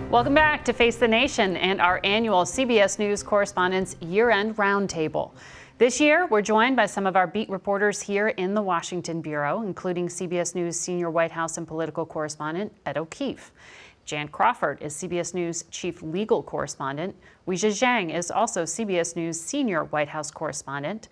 Welcome back to Face the Nation and our annual CBS News Correspondents Year-End Roundtable. This year, we're joined by some of our beat reporters here in the Washington Bureau, including CBS News senior White House and political correspondent Ed O'Keefe. Jan Crawford is CBS News chief legal correspondent. Weijia Jiang is also CBS News senior White House correspondent.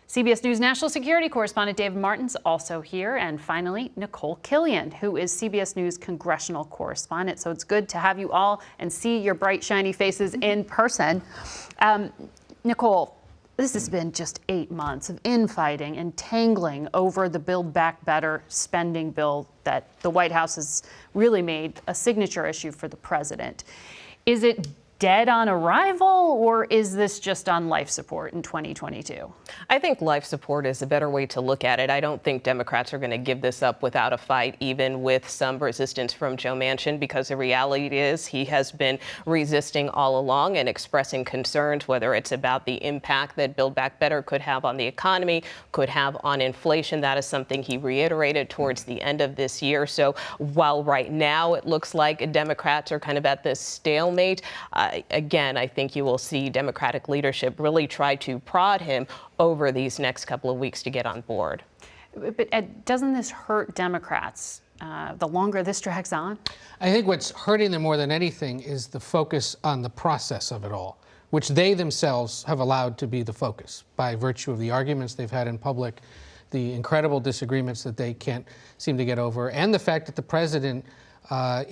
CBS News national security correspondent David Martin's also here. And finally, Nikole Killion, who is CBS News congressional correspondent. So it's good to have you all and see your bright, shiny faces in person. Nikole, this has been just 8 months of infighting and tangling over the Build Back Better spending bill that the White House has really made a signature issue for the president. Is it dead on arrival, or is this just on life support in 2022? I think life support is a better way to look at it. I don't think Democrats are going to give this up without a fight, even with some resistance from Joe Manchin, because the reality is he has been resisting all along and expressing concerns, whether it's about the impact that Build Back Better could have on the economy, could have on inflation. That is something he reiterated towards the end of this year. So while right now it looks like Democrats are kind of at this stalemate, again, I think you will see Democratic leadership really try to prod him over these next couple of weeks to get on board. But Ed, doesn't this hurt Democrats the longer this drags on? I think what's hurting them more than anything is the focus on the process of it all, which they themselves have allowed to be the focus by virtue of the arguments they've had in public, the incredible disagreements that they can't seem to get over, and the fact that the president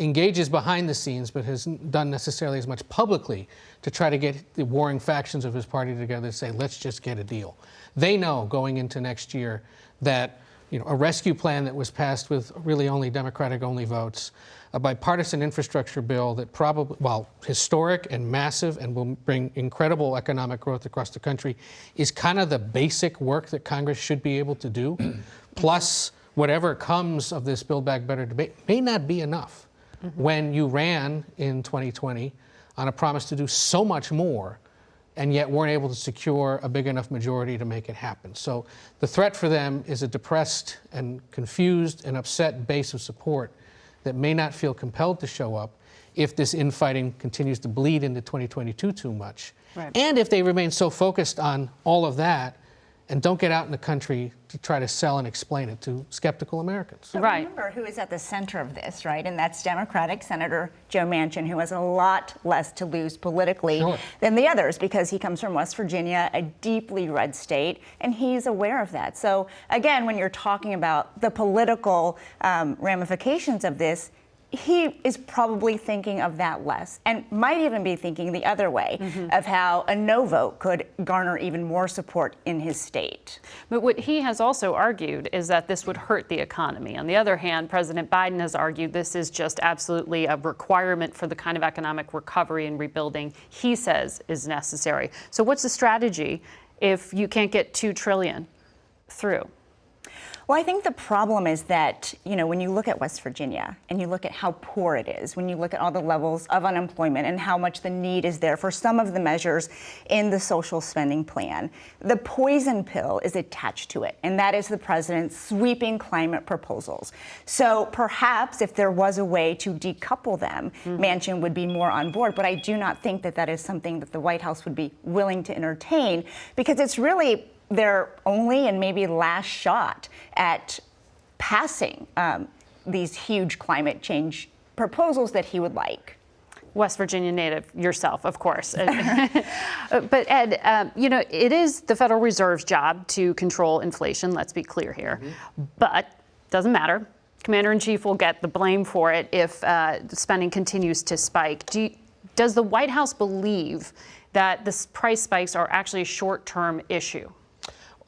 engages behind the scenes but hasn't done necessarily as much publicly to try to get the warring factions of his party together to say, let's just get a deal. They know going into next year that a rescue plan that was passed with really only Democratic-only votes, a bipartisan infrastructure bill that probably, well, historic and massive and will bring incredible economic growth across the country, is kind of the basic work that Congress should be able to do, plus whatever comes of this Build Back Better debate may not be enough when you ran in 2020 on a promise to do so much more and yet weren't able to secure a big enough majority to make it happen. So the threat for them is a depressed and confused and upset base of support that may not feel compelled to show up if this infighting continues to bleed into 2022 too much. Right. And if they remain so focused on all of that and don't get out in the country to try to sell and explain it to skeptical Americans. So remember who is at the center of this, right? And that's Democratic Senator Joe Manchin, who has a lot less to lose politically than the others because he comes from West Virginia, a deeply red state, and he's aware of that. So again, when you're talking about the political ramifications of this, he is probably thinking of that less and might even be thinking the other way of how a no vote could garner even more support in his state. But what he has also argued is that this would hurt the economy. On the other hand, President Biden has argued this is just absolutely a requirement for the kind of economic recovery and rebuilding he says is necessary. So what's the strategy if you can't get $2 trillion through? Well, I think the problem is that, when you look at West Virginia and you look at how poor it is, when you look at all the levels of unemployment and how much the need is there for some of the measures in the social spending plan, the poison pill is attached to it, and that is the president's sweeping climate proposals. So perhaps if there was a way to decouple them, Manchin would be more on board, but I do not think that that is something that the White House would be willing to entertain because it's really their only and maybe last shot at passing these huge climate change proposals that he would like. West Virginia native yourself, of course. But Ed, it is the Federal Reserve's job to control inflation. Let's be clear here. But doesn't matter. Commander-in-Chief will get the blame for it if spending continues to spike. Does the White House believe that the price spikes are actually a short-term issue?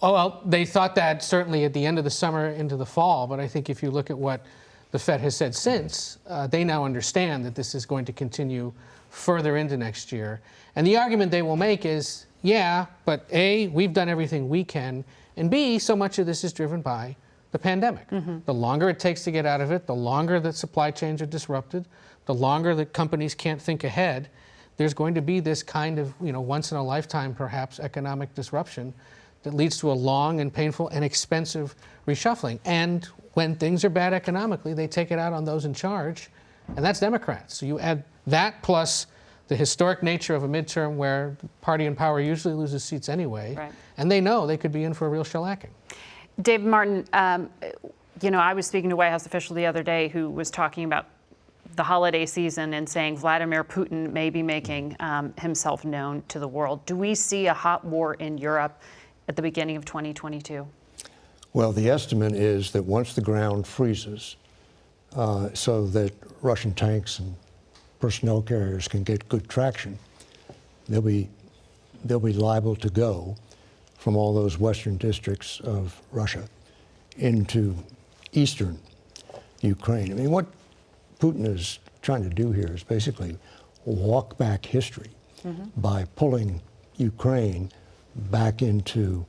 Oh, well, they thought that certainly at the end of the summer into the fall, but I think if you look at what the Fed has said since, they now understand that this is going to continue further into next year. And the argument they will make is, yeah, but A, we've done everything we can, and B, so much of this is driven by the pandemic. The longer it takes to get out of it, the longer that supply chains are disrupted, the longer that companies can't think ahead, there's going to be this kind of, once in a lifetime, perhaps, economic disruption that leads to a long and painful and expensive reshuffling. And when things are bad economically, they take it out on those in charge and that's Democrats. So you add that plus the historic nature of a midterm where the party in power usually loses seats anyway, Right. and they know they could be in for a real shellacking. David Martin, I was speaking to a White House official the other day who was talking about the holiday season and saying Vladimir Putin may be making himself known to the world. Do we see a hot war in Europe at the beginning of 2022? Well, the estimate is that once the ground freezes, so that Russian tanks and personnel carriers can get good traction, they'll be liable to go from all those western districts of Russia into eastern Ukraine. I mean, what Putin is trying to do here is basically walk back history by pulling Ukraine back into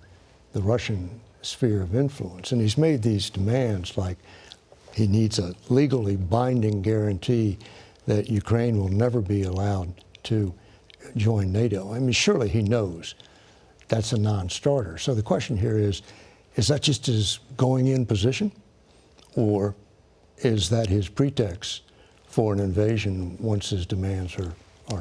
the Russian sphere of influence. And he's made these demands like he needs a legally binding guarantee that Ukraine will never be allowed to join NATO. I mean, surely he knows that's a non-starter. So the question here is that just his going-in position, or is that his pretext for an invasion once his demands are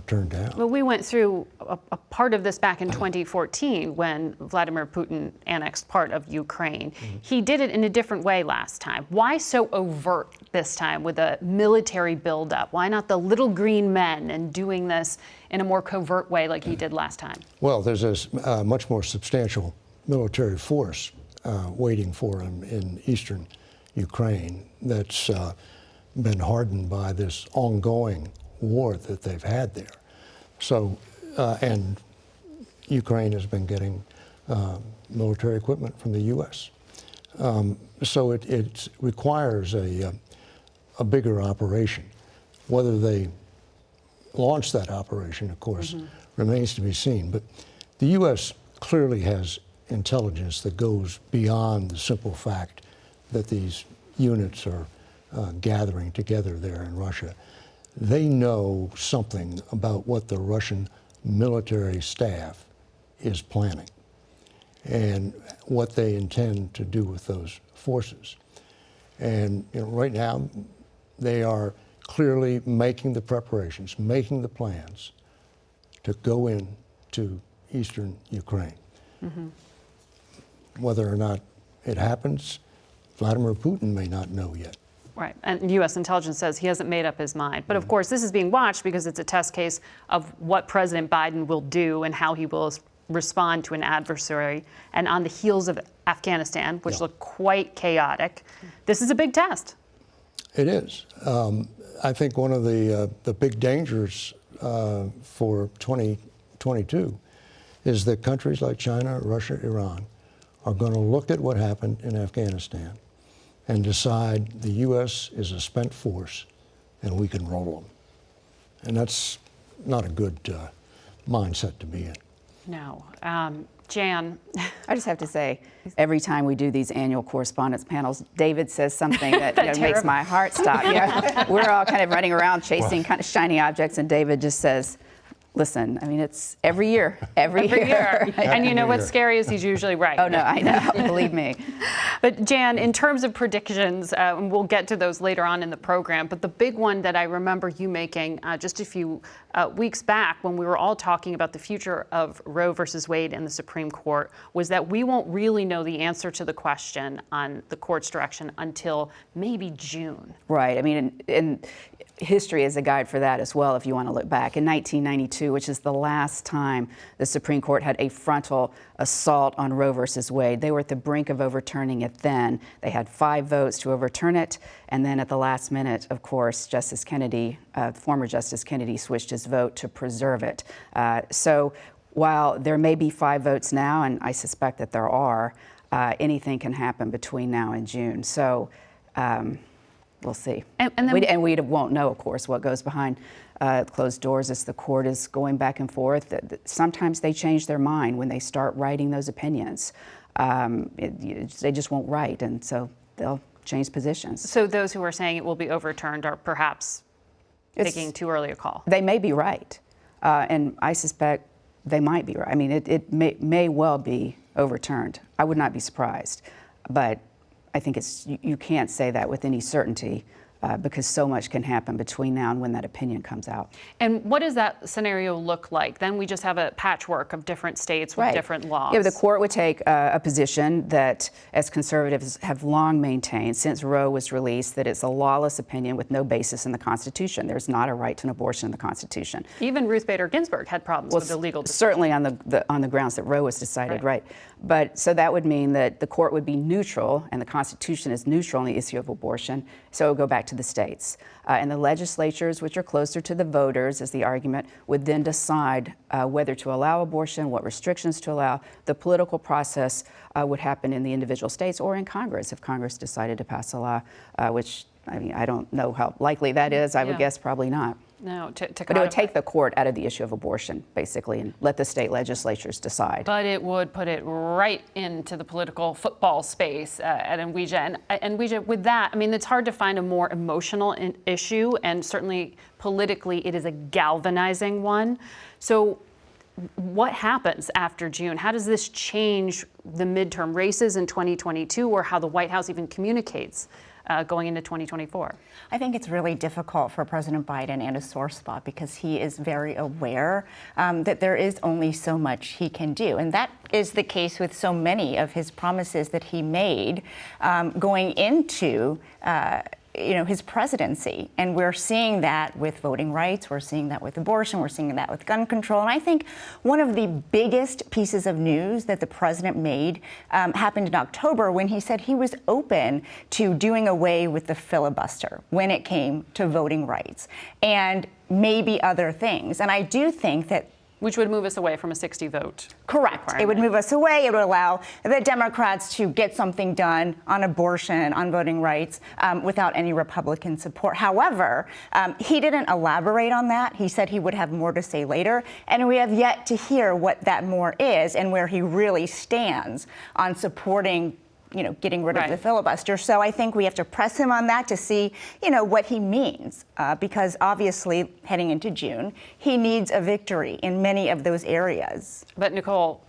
turned down? Well, we went through a part of this back in 2014 when Vladimir Putin annexed part of Ukraine. He did it in a different way last time. Why so overt this time with a military buildup? Why not the little green men and doing this in a more covert way like he did last time? Well, there's a much more substantial military force waiting for him in eastern Ukraine that's been hardened by this ongoing war that they've had there. So, and Ukraine has been getting military equipment from the U.S. So it requires a bigger operation. Whether they launch that operation, of course, remains to be seen. But the U.S. clearly has intelligence that goes beyond the simple fact that these units are gathering together there in Russia. They know something about what the Russian military staff is planning and what they intend to do with those forces. And right now, they are clearly making the preparations, making the plans to go in to eastern Ukraine. Whether or not it happens, Vladimir Putin may not know yet. Right, and U.S. intelligence says he hasn't made up his mind. But of course, this is being watched because it's a test case of what President Biden will do and how he will respond to an adversary. And on the heels of Afghanistan, which looked quite chaotic, this is a big test. It is. I think one of the big dangers for 2022 is that countries like China, Russia, Iran are going to look at what happened in Afghanistan and decide the U.S. is a spent force and we can roll them. And that's not a good mindset to be in. No. Jan. I just have to say, every time we do these annual correspondence panels, David says something that makes my heart stop. We're all kind of running around chasing kind of shiny objects, and David just says, listen, I mean, it's every year. And you know what's scary is he's usually right. Oh, no, I know. Believe me. But Jan, in terms of predictions, and we'll get to those later on in the program, but the big one that I remember you making just a few weeks back when we were all talking about the future of Roe versus Wade in the Supreme Court was that we won't really know the answer to the question on the court's direction until maybe June. Right. I mean, and history is a guide for that as well, if you want to look back. In 1992, which is the last time the Supreme Court had a frontal assault on Roe versus Wade, they were at the brink of overturning it then. They had 5 votes to overturn it, and then at the last minute, of course, Justice Kennedy, former Justice Kennedy, switched his vote to preserve it. So while there may be 5 votes now, and I suspect that there are, anything can happen between now and June. So we'll see. And we won't know, of course, what goes behind closed doors as the court is going back and forth. Sometimes they change their mind when they start writing those opinions. They just won't write, and so they'll change positions. So those who are saying it will be overturned are perhaps taking too early a call. They may be right, and I suspect they might be right. I mean, it may well be overturned. I would not be surprised, but I think you can't say that with any certainty because so much can happen between now and when that opinion comes out. And what does that scenario look like? Then we just have a patchwork of different states with different laws. Yeah, the court would take a position that, as conservatives have long maintained since Roe was released, that it's a lawless opinion with no basis in the Constitution. There's not a right to an abortion in the Constitution. Even Ruth Bader Ginsburg had problems with the legal decision. Certainly on the grounds that Roe was decided, right. But so that would mean that the court would be neutral, and the Constitution is neutral on the issue of abortion, so it would go back to the states. And the legislatures, which are closer to the voters, as the argument, would then decide whether to allow abortion, what restrictions to allow. The political process would happen in the individual states or in Congress if Congress decided to pass a law, which, I mean, I don't know how likely that is. I would guess probably not. No, but it would take the court out of the issue of abortion, basically, and let the state legislatures decide. But it would put it right into the political football space at Weijia. And Weijia, with that, I mean, it's hard to find a more emotional issue, and certainly politically it is a galvanizing one. So what happens after June? How does this change the midterm races in 2022, or how the White House even communicates going into 2024? I think it's really difficult for President Biden and a sore spot because he is very aware that there is only so much he can do. And that is the case with so many of his promises that he made going into his presidency. And we're seeing that with voting rights, we're seeing that with abortion, we're seeing that with gun control. And I think one of the biggest pieces of news that the president made happened in October when he said he was open to doing away with the filibuster when it came to voting rights and maybe other things. And I do think that which would move us away from a 60 vote. Correct. It would move us away. It would allow the Democrats to get something done on abortion, on voting rights, without any Republican support. However, he didn't elaborate on that. He said he would have more to say later. And we have yet to hear what that more is and where he really stands on supporting getting rid of the filibuster. So I think we have to press him on that to see, what he means, because obviously heading into June, he needs a victory in many of those areas. But Nikole,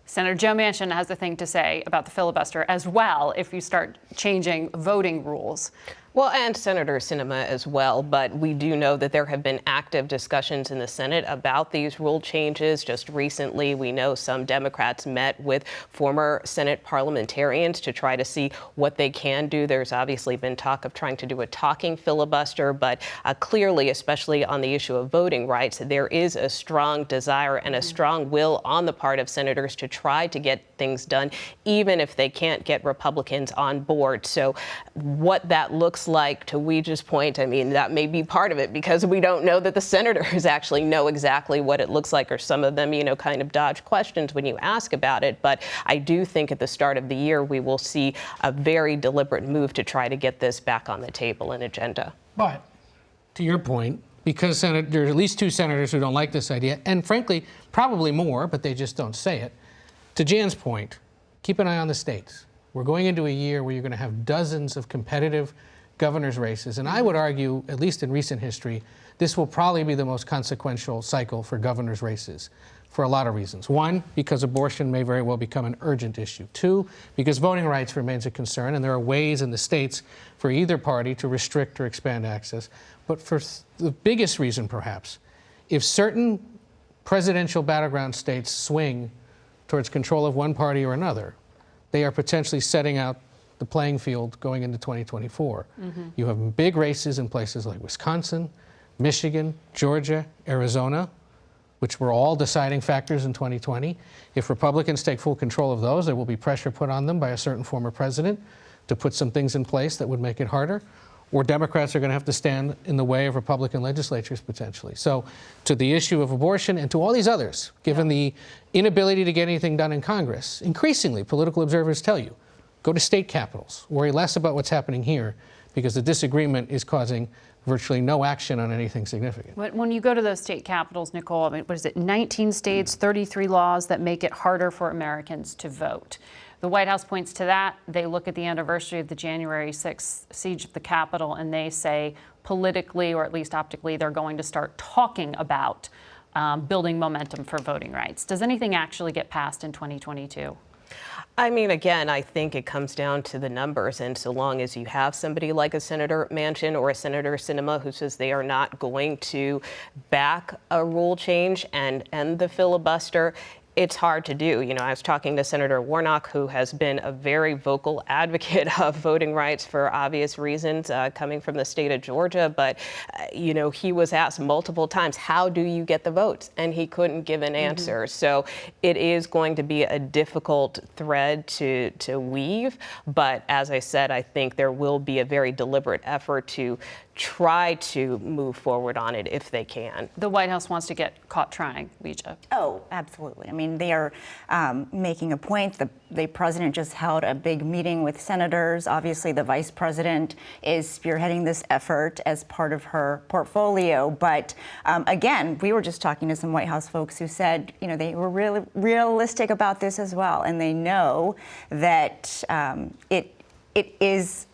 Senator Joe Manchin has a thing to say about the filibuster as well if you start changing voting rules. Well, and Senator Sinema as well, but we do know that there have been active discussions in the Senate about these rule changes. Just recently, we know some Democrats met with former Senate parliamentarians to try to see what they can do. There's obviously been talk of trying to do a talking filibuster, but clearly, especially on the issue of voting rights, there is a strong desire and a strong will on the part of senators to try to get things done, even if they can't get Republicans on board. So what that looks like, to Weijia's point, I mean, that may be part of it because we don't know that the senators actually know exactly what it looks like, or some of them, kind of dodge questions when you ask about it. But I do think at the start of the year, we will see a very deliberate move to try to get this back on the table and agenda. But to your point, because there are at least two senators who don't like this idea, and frankly, probably more, but they just don't say it. To Jan's point, keep an eye on the states. We're going into a year where you're going to have dozens of competitive governor's races. And I would argue, at least in recent history, this will probably be the most consequential cycle for governor's races for a lot of reasons. One, because abortion may very well become an urgent issue. Two, because voting rights remains a concern, and there are ways in the states for either party to restrict or expand access. But for the biggest reason, perhaps, if certain presidential battleground states swing towards control of one party or another, they are potentially setting out the playing field going into 2024. You have big races in places like Wisconsin, Michigan, Georgia, Arizona, which were all deciding factors in 2020. If Republicans take full control of those, there will be pressure put on them by a certain former president to put some things in place that would make it harder. Or Democrats are going to have to stand in the way of Republican legislatures potentially. So to the issue of abortion and to all these others, given the inability to get anything done in Congress, increasingly political observers tell you, go to state capitals, worry less about what's happening here, because the disagreement is causing virtually no action on anything significant. But when you go to those state capitals, Nikole, I mean, what is it, 19 states, 33 laws that make it harder for Americans to vote. The White House points to that. They look at the anniversary of the January 6th siege of the Capitol, and they say politically, or at least optically, they're going to start talking about building momentum for voting rights. Does anything actually get passed in 2022? I mean, again, I think it comes down to the numbers. And so long as you have somebody like a Senator Manchin or a Senator Sinema who says they are not going to back a rule change and end the filibuster, it's hard to do. You know, I was talking to Senator Warnock, who has been a very vocal advocate of voting rights for obvious reasons, coming from the state of Georgia. But, you know, he was asked multiple times, how do you get the votes? And he couldn't give an answer. So it is going to be a difficult thread to weave. But as I said, I think there will be a very deliberate effort to try to move forward on it if they can. The White House wants to get caught trying, Weijia. Oh, absolutely. I mean, they are making a point. The president just held a big meeting with senators. Obviously, the vice president is spearheading this effort as part of her portfolio. But again, we were just talking to some White House folks who said, you know, they were really realistic about this as well. And they know that it is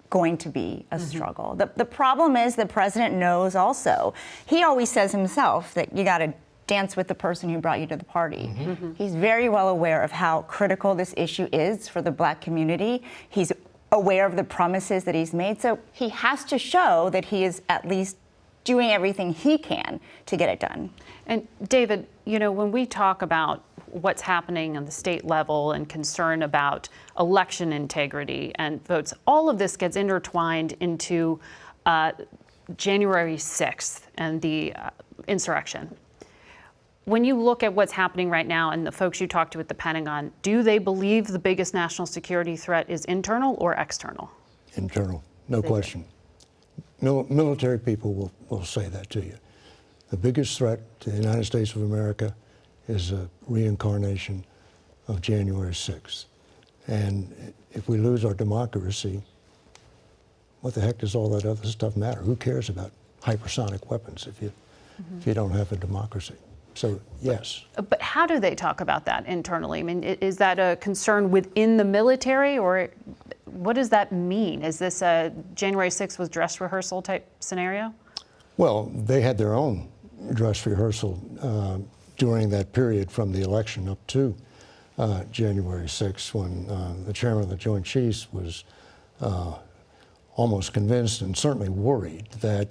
going to be a struggle. The problem is the president knows also. He always says himself that you got to dance with the person who brought you to the party. He's very well aware of how critical this issue is for the Black community. He's aware of the promises that he's made. So he has to show that he is at least doing everything he can to get it done. And David, you know, when we talk about what's happening on the state level and concern about election integrity and votes, all of this gets intertwined into January 6th and the insurrection. When you look at what's happening right now and the folks you talk to at the Pentagon, do they believe the biggest national security threat is internal or external? Internal, no question. Military people will say that to you. The biggest threat to the United States of America is a reincarnation of January 6th. And if we lose our democracy, what the heck does all that other stuff matter? Who cares about hypersonic weapons if you don't have a democracy? So, yes. But how do they talk about that internally? I mean, is that a concern within the military, or what does that mean? Is this a January 6th was dress rehearsal type scenario? Well, they had their own dress rehearsal during that period from the election up to January 6th, when the chairman of the Joint Chiefs was almost convinced and certainly worried that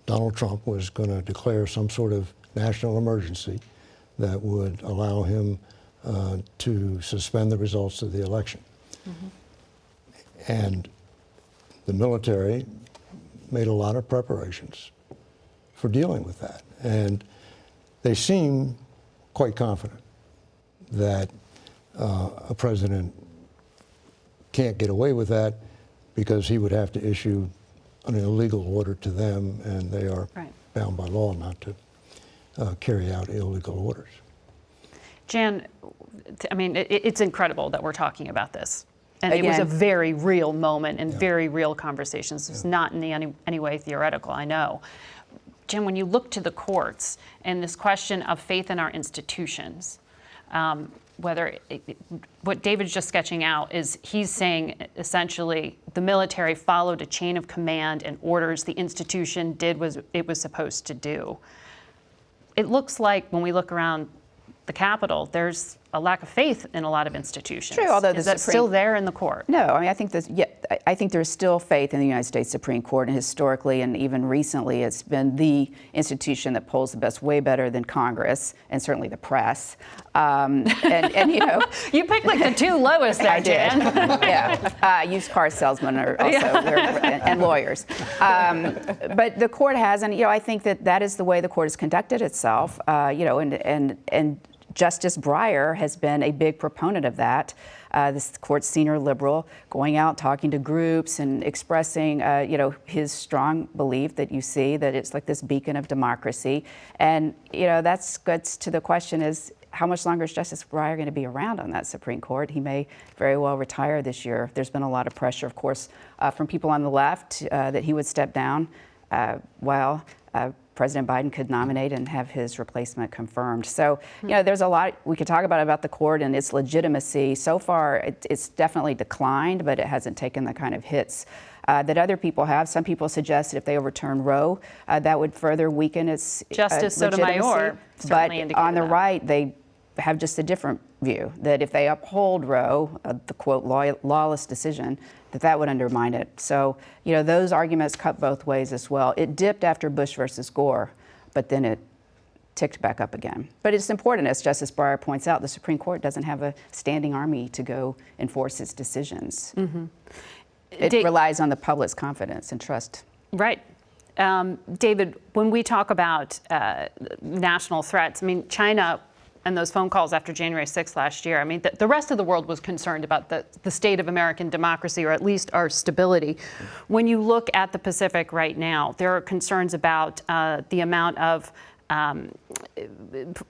Donald Trump was going to declare some sort of national emergency that would allow him to suspend the results of the election. And the military made a lot of preparations for dealing with that. And they seem quite confident that a president can't get away with that because he would have to issue an illegal order to them, and they are bound by law not to carry out illegal orders. Jan, I mean, it's incredible that we're talking about this. And Again, it was a very real moment and very real conversations. It's not in any way theoretical, I know. Jim, when you look to the courts and this question of faith in our institutions, what David's just sketching out is he's saying essentially the military followed a chain of command and orders. The institution did what it was supposed to do. It looks like when we look around the Capitol, there's a lack of faith in a lot of institutions. True, although is that still there in the court? No, I mean, I think there's still faith in the United States Supreme Court, and historically and even recently, it's been the institution that polls the best, way better than Congress and certainly the press. And you know, you picked like the two lowest there, I did. Jan. Yeah, used car salesmen are also and lawyers. But the court has, and you know, I think that is the way the court has conducted itself. You know, and Justice Breyer has been a big proponent of that. This court's senior liberal, going out, talking to groups and expressing, you know, his strong belief that you see that it's like this beacon of democracy. And, you know, that gets to the question is, how much longer is Justice Breyer going to be around on that Supreme Court? He may very well retire this year. There's been a lot of pressure, of course, from people on the left that he would step down while President Biden could nominate and have his replacement confirmed. So, you know, there's a lot we could talk about the court and its legitimacy. So far, it's definitely declined, but it hasn't taken the kind of hits that other people have. Some people suggest that if they overturn Roe, that would further weaken its Justice legitimacy. Sotomayor certainly but indicated on the that. right, they have just a different view, that if they uphold Roe, the quote lawless decision, that would undermine it. So, those arguments cut both ways as well. It dipped after Bush versus Gore, but then it ticked back up again. But it's important, as Justice Breyer points out, the Supreme Court doesn't have a standing army to go enforce its decisions. Mm-hmm. It relies on the public's confidence and trust. Right. David, when we talk about national threats, I mean, China and those phone calls after January 6th last year, I mean, the rest of the world was concerned about the state of American democracy, or at least our stability. When you look at the Pacific right now, there are concerns about the amount of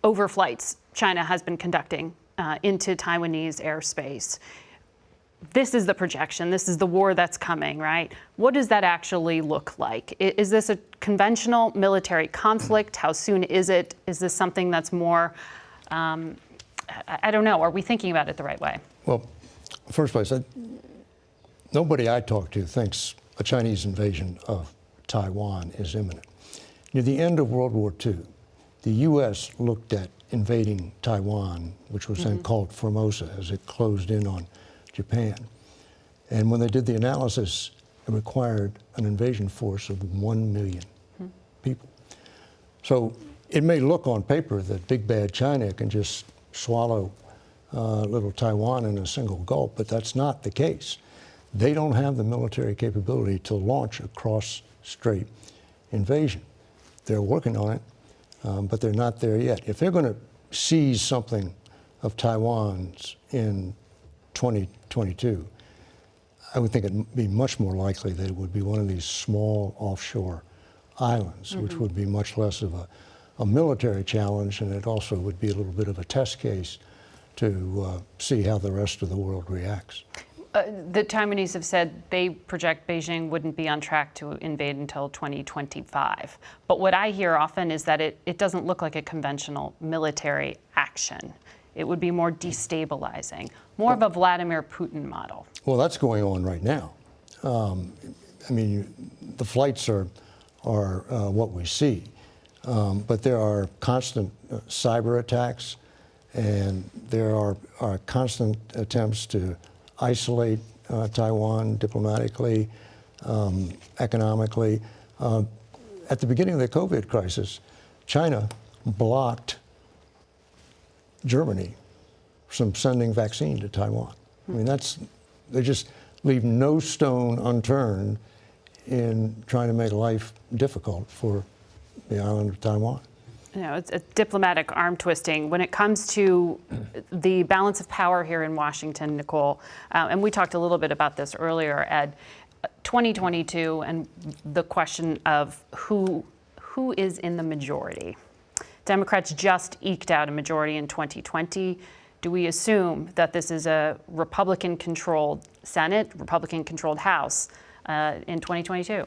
overflights China has been conducting into Taiwanese airspace. This is the projection. This is the war that's coming, right? What does that actually look like? Is this a conventional military conflict? How soon is it? Is this something that's more, I don't know, are we thinking about it the right way? Well, first place, nobody I talk to thinks a Chinese invasion of Taiwan is imminent. Near the end of World War II, the U.S. looked at invading Taiwan, which was then called Formosa, as it closed in on Japan. And when they did the analysis, it required an invasion force of 1 million people. So it may look on paper that big bad China can just swallow little Taiwan in a single gulp, but that's not the case. They don't have the military capability to launch a cross-strait invasion. They're working on it, but they're not there yet. If they're going to seize something of Taiwan's in 2022, I would think it'd be much more likely that it would be one of these small offshore islands, which would be much less of a military challenge, and it also would be a little bit of a test case to see how the rest of the world reacts. The Taiwanese have said they project Beijing wouldn't be on track to invade until 2025. But what I hear often is that it doesn't look like a conventional military action. It would be more destabilizing, more of a Vladimir Putin model. Well, that's going on right now. I mean, the flights are what we see, but there are constant cyber attacks, and there are constant attempts to isolate Taiwan diplomatically, economically. At the beginning of the COVID crisis, China blocked Germany from sending vaccine to Taiwan. I mean, they just leave no stone unturned in trying to make life difficult for the island of Taiwan. You know, it's a diplomatic arm twisting. When it comes to the balance of power here in Washington, Nikole, and we talked a little bit about this earlier, Ed, 2022 and the question of who is in the majority. Democrats just eked out a majority in 2020. Do we assume that this is a Republican-controlled Senate, Republican-controlled House in 2022?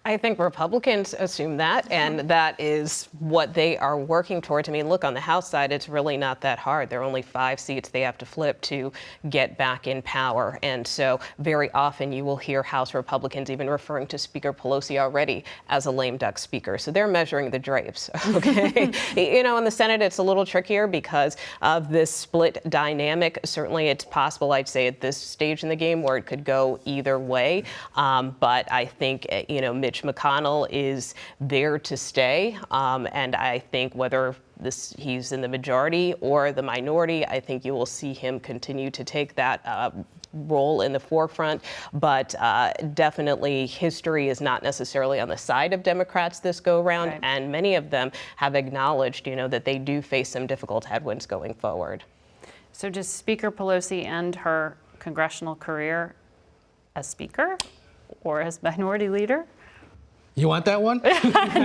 I think Republicans assume that, and that is what they are working towards. I mean, look, on the House side, it's really not that hard. There are only 5 seats they have to flip to get back in power. And so very often you will hear House Republicans even referring to Speaker Pelosi already as a lame duck speaker. So they're measuring the drapes, okay? You know, in the Senate, it's a little trickier because of this split dynamic. Certainly it's possible, I'd say, at this stage in the game where it could go either way. But I think, you know, Mitch McConnell is there to stay, and I think whether he's in the majority or the minority, I think you will see him continue to take that role in the forefront. But definitely history is not necessarily on the side of Democrats this go round, right. And many of them have acknowledged, you know, that they do face some difficult headwinds going forward. So does Speaker Pelosi end her congressional career as Speaker or as Minority Leader? You want that one?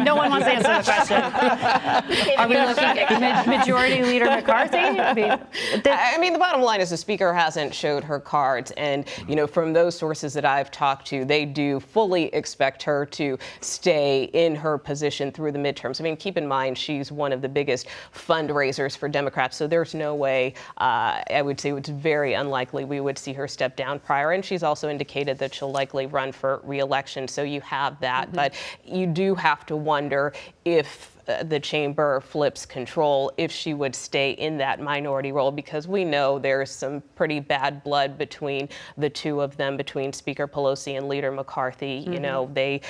No one wants to answer the question. Are we looking at Majority Leader McCarthy? I mean, the bottom line is the Speaker hasn't showed her cards. And, you know, from those sources that I've talked to, they do fully expect her to stay in her position through the midterms. I mean, keep in mind, she's one of the biggest fundraisers for Democrats. So there's no way, I would say it's very unlikely we would see her step down prior. And she's also indicated that she'll likely run for re-election. So you have that. Mm-hmm. But you do have to wonder if the chamber flips control, if she would stay in that minority role, because we know there's some pretty bad blood between the two of them, between Speaker Pelosi and Leader McCarthy. You know, they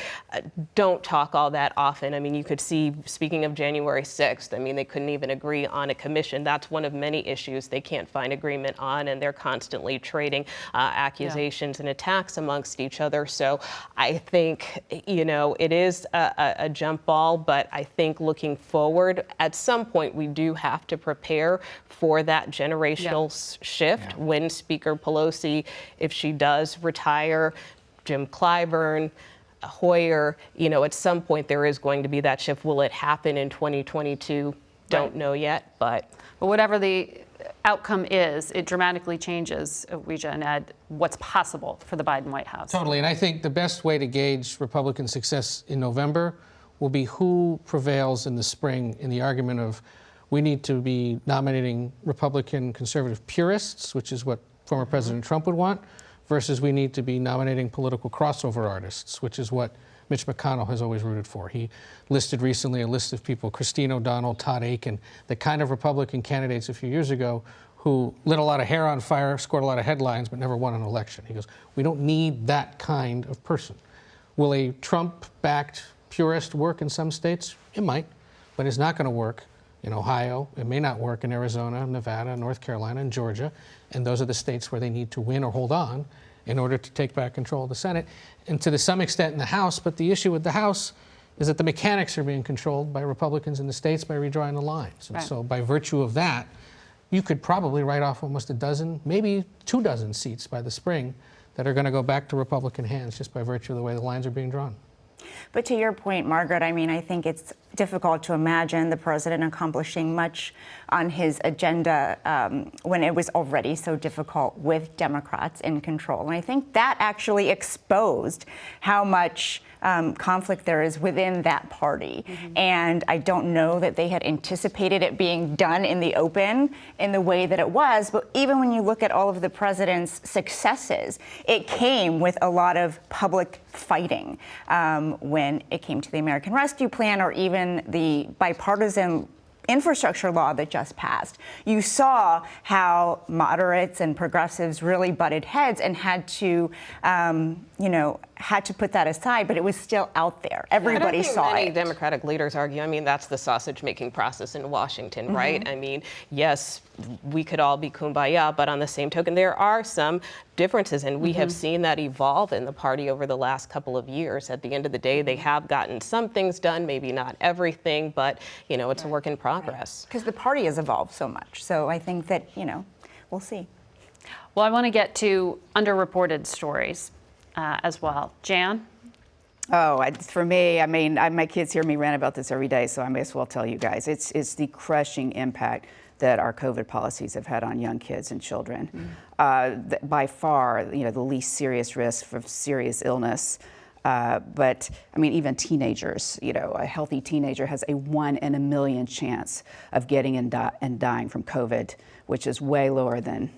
don't talk all that often. I mean, you could see, speaking of January 6th, I mean, they couldn't even agree on a commission. That's one of many issues they can't find agreement on, and they're constantly trading accusations and attacks amongst each other. So I think, you know, it is a jump ball, but I think looking forward, at some point we do have to prepare for that generational shift when Speaker Pelosi, if she does retire, Jim Clyburn, Hoyer, you know, at some point there is going to be that shift. Will it happen in 2022? Don't know yet, but whatever the outcome is, it dramatically changes, Weijia and Ed, what's possible for the Biden White House. Totally, and I think the best way to gauge Republican success in November will be who prevails in the spring in the argument of we need to be nominating Republican conservative purists, which is what former President Trump would want, versus we need to be nominating political crossover artists, which is what Mitch McConnell has always rooted for. He listed recently a list of people, Christine O'Donnell, Todd Akin, the kind of Republican candidates a few years ago who lit a lot of hair on fire, scored a lot of headlines, but never won an election. He goes, we don't need that kind of person. Will a Trump-backed purist work in some states? It might, but it's not going to work in Ohio. It may not work in Arizona, Nevada, North Carolina, and Georgia. And those are the states where they need to win or hold on in order to take back control of the Senate, and to some extent in the House. But the issue with the House is that the mechanics are being controlled by Republicans in the states by redrawing the lines. And so by virtue of that, you could probably write off almost a dozen, maybe 24 seats by the spring that are going to go back to Republican hands just by virtue of the way the lines are being drawn. But to your point, Margaret, I mean, I think it's difficult to imagine the president accomplishing much on his agenda when it was already so difficult with Democrats in control. And I think that actually exposed how much conflict there is within that party. And I don't know that they had anticipated it being done in the open in the way that it was. But even when you look at all of the president's successes, it came with a lot of public fighting when it came to the American Rescue Plan or even the bipartisan infrastructure law that just passed. You saw how moderates and progressives really butted heads and had to, had to put that aside, but it was still out there. Everybody saw many it. Democratic leaders argue, I mean, that's the sausage-making process in Washington, right? I mean, yes, we could all be kumbaya, but on the same token, there are some differences, and we have seen that evolve in the party over the last couple of years. At the end of the day, they have gotten some things done, maybe not everything, but, you know, it's a work in progress. Because the party has evolved so much. So I think that, we'll see. Well, I want to get to underreported stories as well. Jan? Oh, for me, I mean, my kids hear me rant about this every day, so I may as well tell you guys. It's the crushing impact that our COVID policies have had on young kids and children. By far, the least serious risk for serious illness. But I mean, even teenagers, a healthy teenager has a 1 in a million chance of getting and dying from COVID, which is way lower than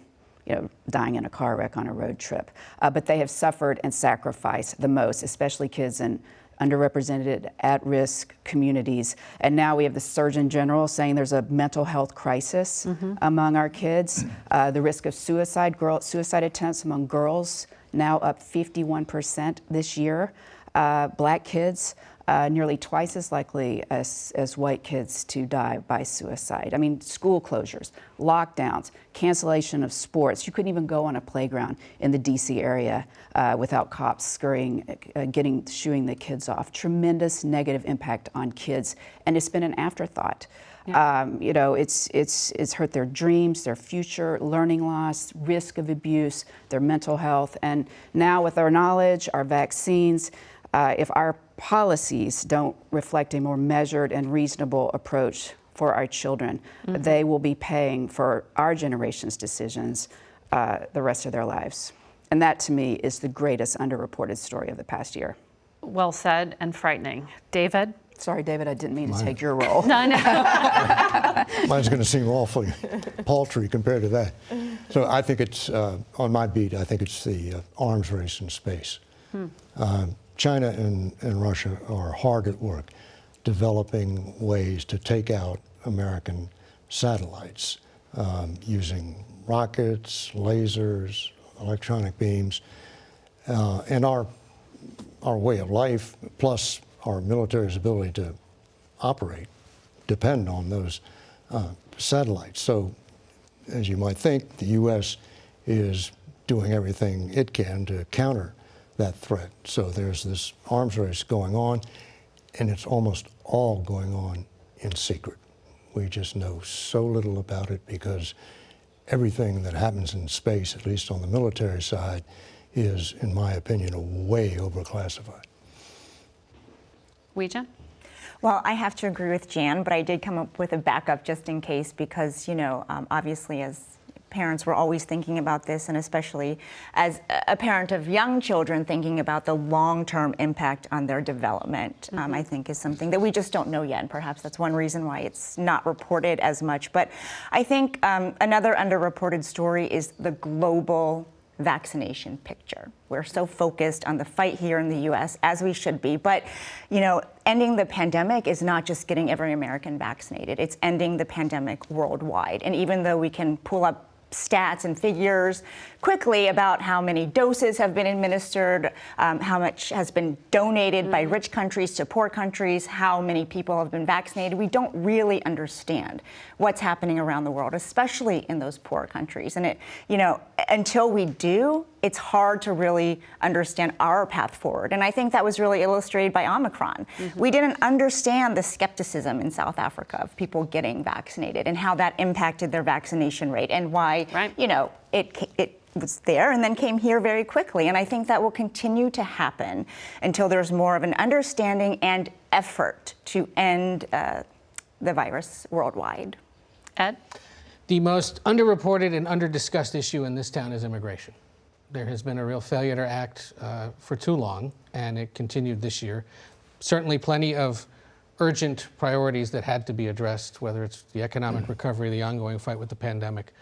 dying in a car wreck on a road trip. But they have suffered and sacrificed the most, especially kids in underrepresented, at-risk communities. And now we have the Surgeon General saying there's a mental health crisis among our kids. The risk of suicide attempts among girls now up 51% this year. Black kids, nearly twice as likely as white kids to die by suicide. I mean, school closures, lockdowns, cancellation of sports. You couldn't even go on a playground in the DC area without cops scurrying, shooing the kids off. Tremendous negative impact on kids, and it's been an afterthought. It's hurt their dreams, their future, learning loss, risk of abuse, their mental health. And now with our knowledge, our vaccines, if our policies don't reflect a more measured and reasonable approach for our children, they will be paying for our generation's decisions the rest of their lives. And that, to me, is the greatest underreported story of the past year. Well said and frightening. David? Sorry, David, I didn't mean to take your role. No. Mine's going to seem awfully paltry compared to that. So I think it's, on my beat, I think it's the arms race in space. China and Russia are hard at work developing ways to take out American satellites using rockets, lasers, electronic beams, and our way of life, plus our military's ability to operate, depend on those satellites. So, as you might think, the U.S. is doing everything it can to counter that threat. So there's this arms race going on, and it's almost all going on in secret. We just know so little about it because everything that happens in space, at least on the military side, is, in my opinion, way overclassified. Weijia? Well, I have to agree with Jan, but I did come up with a backup just in case because, you know, obviously as parents we're always thinking about this, and especially as a parent of young children thinking about the long-term impact on their development, I think is something that we just don't know yet, and perhaps that's one reason why it's not reported as much. But I think another underreported story is the global vaccination picture. We're so focused on the fight here in the U.S., as we should be, but, you know, ending the pandemic is not just getting every American vaccinated, it's ending the pandemic worldwide. And even though we can pull up stats and figures quickly about how many doses have been administered, how much has been donated by rich countries to poor countries, how many people have been vaccinated, we don't really understand what's happening around the world, especially in those poor countries. And it, you know, until we do, it's hard to really understand our path forward. And I think that was really illustrated by Omicron. We didn't understand the skepticism in South Africa of people getting vaccinated and how that impacted their vaccination rate and why, you know, it was there and then came here very quickly. And I think that will continue to happen until there's more of an understanding and effort to end the virus worldwide. Ed? The most underreported and underdiscussed issue in this town is immigration. There has been a real failure to act for too long, and it continued this year. Certainly plenty of urgent priorities that had to be addressed, whether it's the economic recovery, the ongoing fight with the pandemic.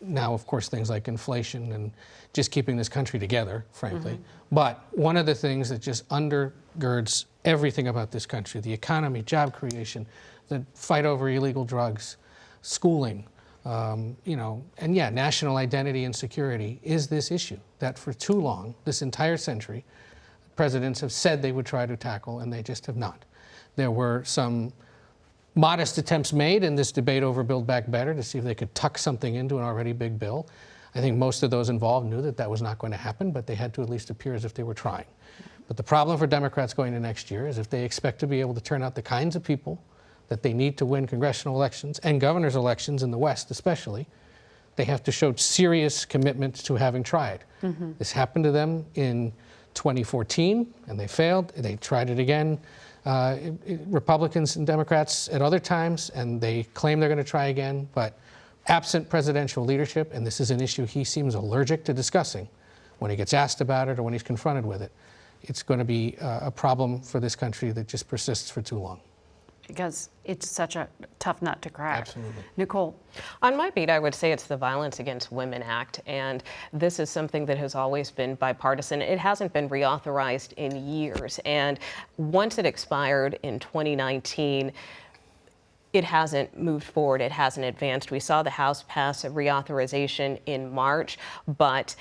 Now, of course, things like inflation and just keeping this country together, frankly. But one of the things that just undergirds everything about this country, the economy, job creation, the fight over illegal drugs, schooling, you know, and yeah, national identity and security is this issue that for too long, this entire century, presidents have said they would try to tackle, and they just have not. There were some modest attempts made in this debate over Build Back Better to see if they could tuck something into an already big bill. I think most of those involved knew that that was not going to happen, but they had to at least appear as if they were trying. But the problem for Democrats going into next year is if they expect to be able to turn out the kinds of people that they need to win congressional elections and governor's elections in the West especially, they have to show serious commitment to having tried. This happened to them in 2014 and they failed. They tried it again, Republicans and Democrats at other times, and they claim they're going to try again. But absent presidential leadership, and this is an issue he seems allergic to discussing when he gets asked about it or when he's confronted with it, it's going to be a problem for this country that just persists for too long. Because it's such a tough nut to crack. Absolutely. Nikole? On my beat, I would say it's the Violence Against Women Act, and this is something that has always been bipartisan. It hasn't been reauthorized in years, and once it expired in 2019, it hasn't moved forward, it hasn't advanced. We saw the House pass a reauthorization in March, but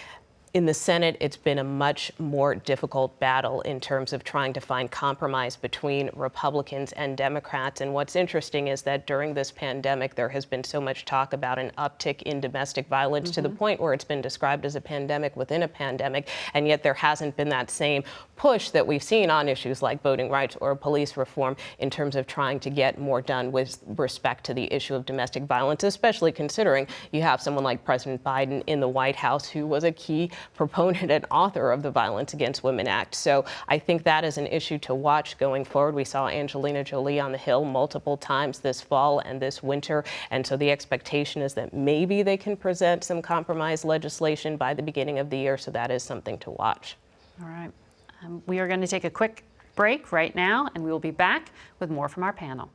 in the Senate, it's been a much more difficult battle in terms of trying to find compromise between Republicans and Democrats. And what's interesting is that during this pandemic, there has been so much talk about an uptick in domestic violence to the point where it's been described as a pandemic within a pandemic. And yet there hasn't been that same push that we've seen on issues like voting rights or police reform in terms of trying to get more done with respect to the issue of domestic violence, especially considering you have someone like President Biden in the White House who was a key proponent and author of the Violence Against Women Act. So I think that is an issue to watch going forward. We saw Angelina Jolie on the Hill multiple times this fall and this winter. And so the expectation is that maybe they can present some compromise legislation by the beginning of the year. So that is something to watch. All right. We are going to take a quick break right now, and we will be back with more from our panel.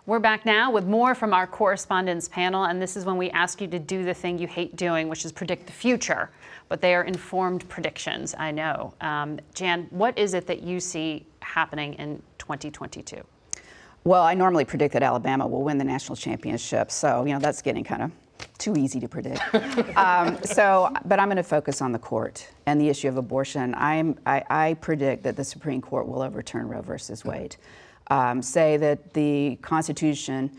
We're back now with more from our correspondents panel, and this is when we ask you to do the thing you hate doing, which is predict the future. But they are informed predictions, I know. Jan, what is it that you see happening in 2022? Well, I normally predict that Alabama will win the national championship, so that's getting kind of too easy to predict. But I'm going to focus on the court and the issue of abortion. I predict that the Supreme Court will overturn Roe versus Wade. Say that the Constitution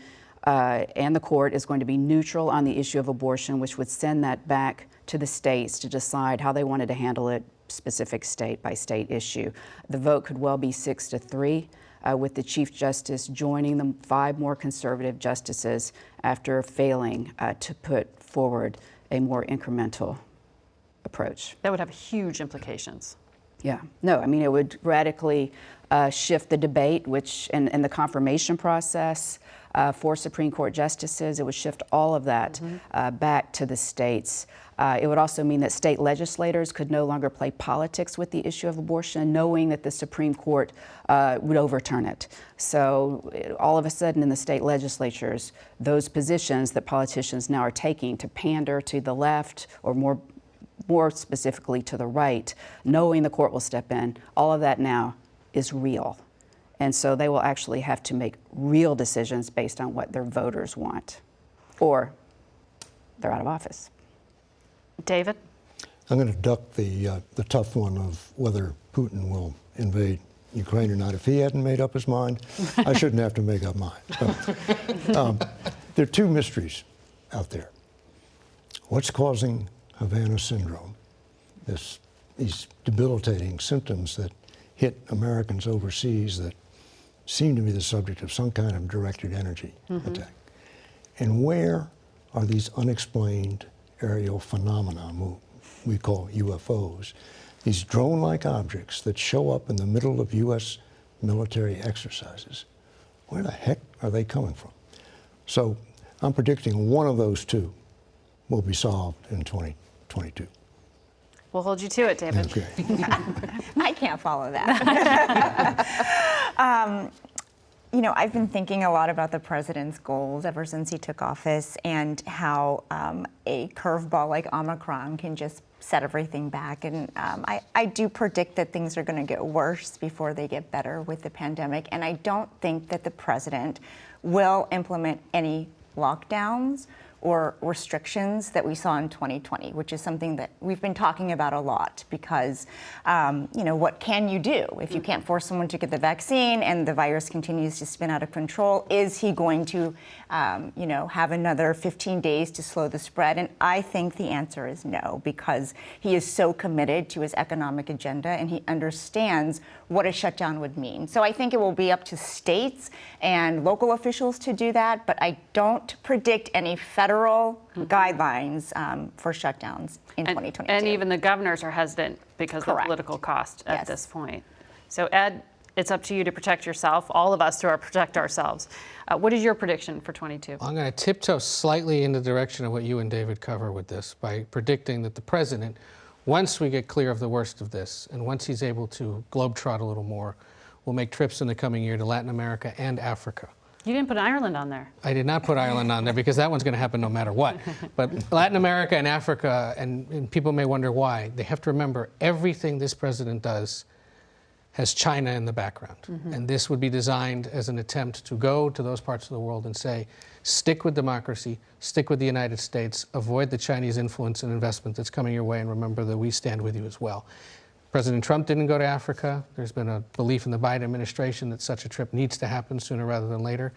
and the court is going to be neutral on the issue of abortion, which would send that back to the states to decide how they wanted to handle it, specific state by state issue. The vote could well be 6-3. With the Chief Justice joining the 5 more conservative justices after failing to put forward a more incremental approach. That would have huge implications. Yeah, no, I mean, it would radically shift the debate, which, and the confirmation process for Supreme Court justices, it would shift all of that back to the states. It would also mean that state legislators could no longer play politics with the issue of abortion, knowing that the Supreme Court would overturn it. So all of a sudden in the state legislatures, those positions that politicians now are taking to pander to the left or more specifically to the right, knowing the court will step in, all of that now is real. And so they will actually have to make real decisions based on what their voters want, or they're out of office. David? I'm going to duck the tough one of whether Putin will invade Ukraine or not. If he hadn't made up his mind, I shouldn't have to make up mine. There are 2 mysteries out there. What's causing Havana syndrome, these debilitating symptoms that hit Americans overseas that seem to be the subject of some kind of directed energy attack? And where are these unexplained aerial phenomena we call UFOs, these drone-like objects that show up in the middle of U.S. military exercises? Where the heck are they coming from? So I'm predicting one of those 2 will be solved in 2022. We'll hold you to it, David. Okay. I can't follow that. I've been thinking a lot about the president's goals ever since he took office and how a curveball like Omicron can just set everything back. And I do predict that things are going to get worse before they get better with the pandemic. And I don't think that the president will implement any lockdowns or restrictions that we saw in 2020, which is something that we've been talking about a lot because, what can you do if you can't force someone to get the vaccine and the virus continues to spin out of control? Is he going to, have another 15 days to slow the spread? And I think the answer is no, because he is so committed to his economic agenda and he understands what a shutdown would mean. So I think it will be up to states and local officials to do that, but I don't predict any federal guidelines for shutdowns in 2022. And even the governors are hesitant because of the political cost at this point. So Ed, it's up to you to protect yourself, all of us to protect ourselves. What is your prediction for 22? I'm going to tiptoe slightly in the direction of what you and David cover with this by predicting that the president, once we get clear of the worst of this, and once he's able to globetrot a little more, will make trips in the coming year to Latin America and Africa. You didn't put Ireland on there. I did not put Ireland on there because that one's going to happen no matter what. But Latin America and Africa, and people may wonder why, they have to remember everything this president does has China in the background. And this would be designed as an attempt to go to those parts of the world and say, stick with democracy, stick with the United States, avoid the Chinese influence and investment that's coming your way, and remember that we stand with you as well. President Trump didn't go to Africa. There's been a belief in the Biden administration that such a trip needs to happen sooner rather than later.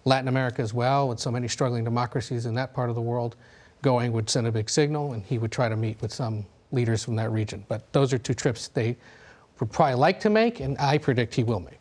Latin America as well, with so many struggling democracies in that part of the world, going would send a big signal, and he would try to meet with some leaders from that region. But those are 2 trips they would probably like to make, and I predict he will make.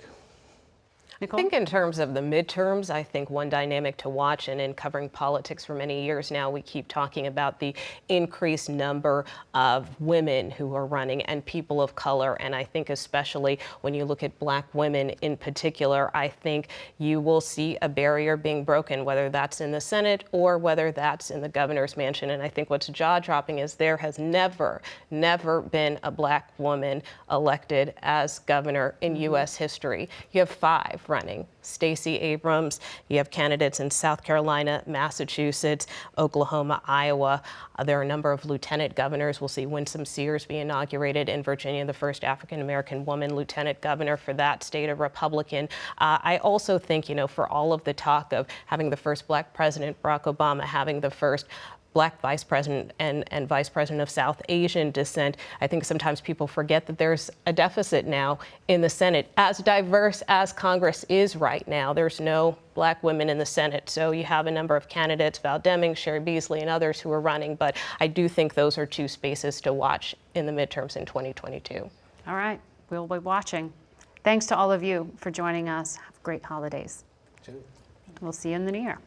Nikole? I think in terms of the midterms, I think one dynamic to watch, and in covering politics for many years now, we keep talking about the increased number of women who are running and people of color. And I think especially when you look at Black women in particular, I think you will see a barrier being broken, whether that's in the Senate or whether that's in the governor's mansion. And I think what's jaw-dropping is there has never been a Black woman elected as governor in U.S. history. You have 5 running. Stacey Abrams, you have candidates in South Carolina, Massachusetts, Oklahoma, Iowa. There are a number of lieutenant governors. We'll see Winsome Sears be inaugurated in Virginia, the first African-American woman lieutenant governor for that state, a Republican. I also think, for all of the talk of having the first black president, Barack Obama, having the first black vice president and vice president of South Asian descent, I think sometimes people forget that there's a deficit now in the Senate. As diverse as Congress is right now, there's no black women in the Senate. So you have a number of candidates, Val Deming, Sherry Beasley, and others who are running. But I do think those are two spaces to watch in the midterms in 2022. All right, we'll be watching. Thanks to all of you for joining us. Have great holidays. We'll see you in the new year.